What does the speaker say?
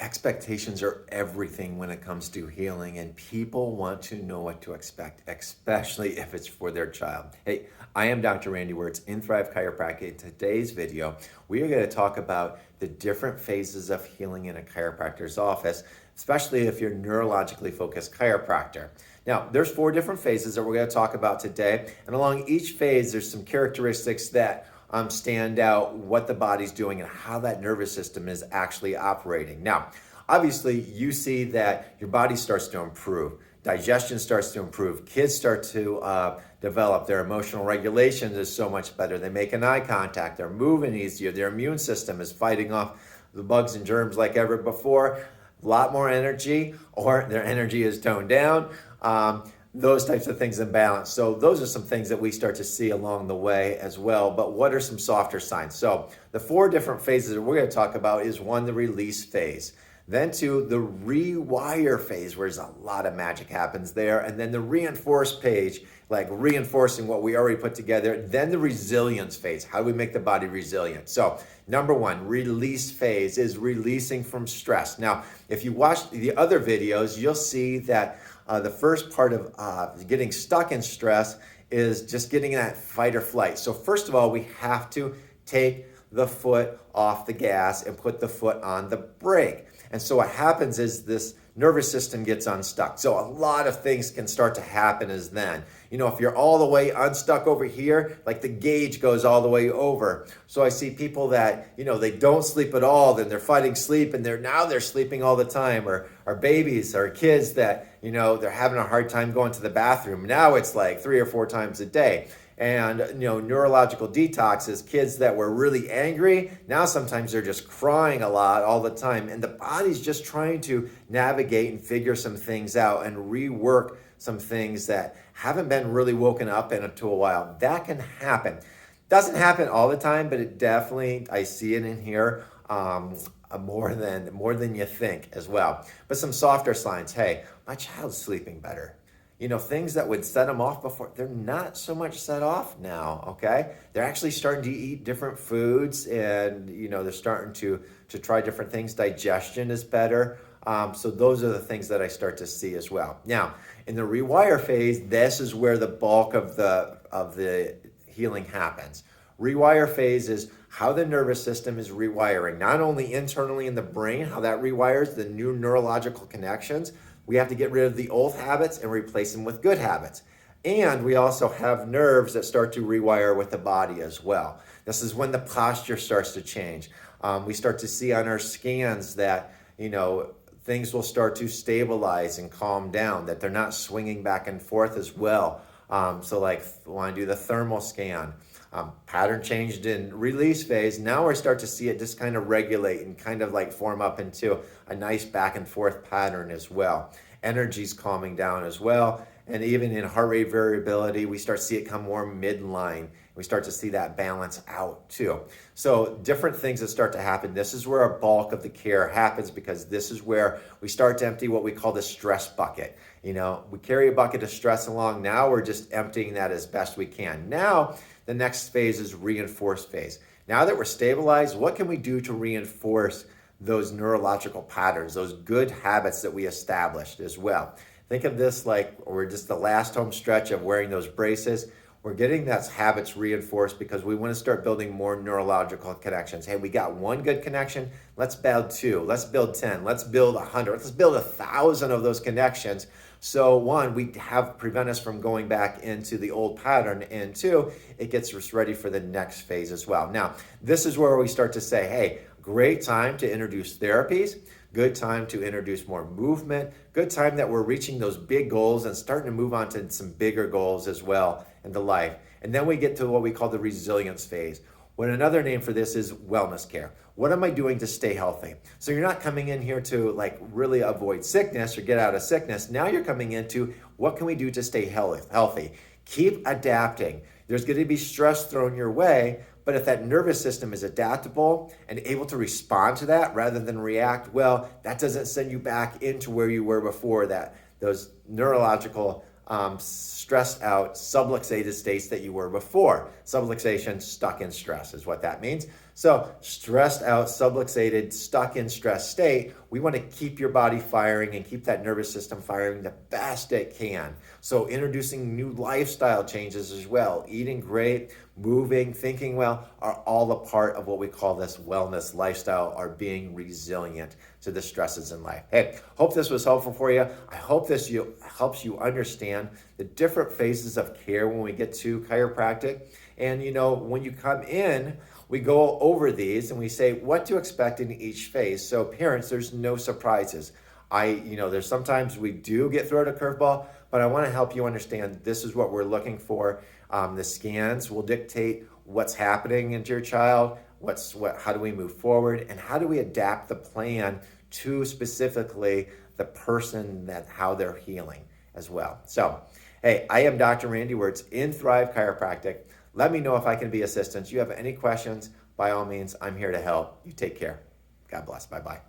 Expectations are everything when it comes to healing, and people want to know what to expect, especially if it's for their child. Hey, I am Dr. Randy Wirtz in Thrive Chiropractic. In today's video, we are going to talk about the different phases of healing in a chiropractor's office, especially if you're a neurologically focused chiropractor. Now, there's 4 different phases that we're going to talk about today, and along each phase, there's some characteristics that stand out, what the body's doing and how that nervous system is actually operating. Now, obviously, you see that your body starts to improve, digestion starts to improve, kids start to develop, their emotional regulation is so much better, they make an eye contact, they're moving easier, their immune system is fighting off the bugs and germs like ever before, a lot more energy, or their energy is toned down. Those types of things in balance. So those are some things that we start to see along the way as well. But what are some softer signs? So the 4 different phases that we're going to talk about is 1, the release phase. Then 2, the rewire phase, where there's a lot of magic happens there. And then the reinforce phase, like reinforcing what we already put together. Then the resilience phase. How do we make the body resilient? So number 1, release phase is releasing from stress. Now, if you watch the other videos, you'll see that the first part of getting stuck in stress is just getting that fight or flight. So first of all, we have to take the foot off the gas and put the foot on the brake. And so what happens is this nervous system gets unstuck. So a lot of things can start to happen as then. You know, if you're all the way unstuck over here, like the gauge goes all the way over. So I see people that, you know, they don't sleep at all, then they're fighting sleep and they're sleeping all the time, or babies or kids that, you know, they're having a hard time going to the bathroom. Now it's like 3 or 4 times a day. And, you know, neurological detox is kids that were really angry. Now sometimes they're just crying a lot all the time. And the body's just trying to navigate and figure some things out and rework some things that haven't been really woken up into a while. That can happen. Doesn't happen all the time, but it definitely, I see it in here more than you think as well. But some softer signs. Hey, my child's sleeping better. You know, things that would set them off before, they're not so much set off now, okay? They're actually starting to eat different foods and, you know, they're starting to try different things. Digestion is better. So those are the things that I start to see as well. Now, in the rewire phase, this is where the bulk of the healing happens. Rewire phase is how the nervous system is rewiring, not only internally in the brain, how that rewires the new neurological connections. We have to get rid of the old habits and replace them with good habits. And we also have nerves that start to rewire with the body as well. This is when the posture starts to change. We start to see on our scans that, you know, things will start to stabilize and calm down, that they're not swinging back and forth as well. So like when I do the thermal scan, pattern changed in release phase. Now we start to see it just kind of regulate and kind of like form up into a nice back and forth pattern as well. Energy's calming down as well. And even in heart rate variability, we start to see it come more midline. We start to see that balance out too. So different things that start to happen. This is where a bulk of the care happens, because this is where we start to empty what we call the stress bucket. You know, we carry a bucket of stress along. Now we're just emptying that as best we can. Now, the next phase is reinforce phase. Now that we're stabilized, what can we do to reinforce those neurological patterns, those good habits that we established as well? Think of this like we're just the last home stretch of wearing those braces. We're getting those habits reinforced because we want to start building more neurological connections. Hey, we got 1 good connection. Let's build 2. Let's build 10. Let's build 100. Let's build 1,000 of those connections. So 1, we prevent us from going back into the old pattern. And 2, it gets us ready for the next phase as well. Now, this is where we start to say, hey, great time to introduce therapies. Good time to introduce more movement. Good time that we're reaching those big goals and starting to move on to some bigger goals as well in the life. And then we get to what we call the resilience phase. When another name for this is wellness care. What am I doing to stay healthy? So you're not coming in here to like really avoid sickness or get out of sickness. Now you're coming into what can we do to stay healthy? Keep adapting. There's going to be stress thrown your way, but if that nervous system is adaptable and able to respond to that rather than react, well, that doesn't send you back into where you were before, that those neurological stressed out subluxated states that you were before. Subluxation, stuck in stress is what that means. So stressed out, subluxated, stuck in stress state, we want to keep your body firing and keep that nervous system firing the best it can. So introducing new lifestyle changes as well, eating great, moving, thinking well, are all a part of what we call this wellness lifestyle, or being resilient to the stresses in life. Hey, hope this was helpful for you. I hope this helps you understand the different phases of care when we get to chiropractic. And when you come in, we go over these and we say what to expect in each phase. So parents, there's no surprises. There's sometimes we do get thrown a curveball, but I want to help you understand this is what we're looking for. The scans will dictate what's happening into your child, how do we move forward, and how do we adapt the plan to specifically the person, how they're healing as well. So, hey, I am Dr. Randy Wirtz in Thrive Chiropractic. Let me know if I can be assistance. You have any questions, by all means, I'm here to help. You take care. God bless. Bye-bye.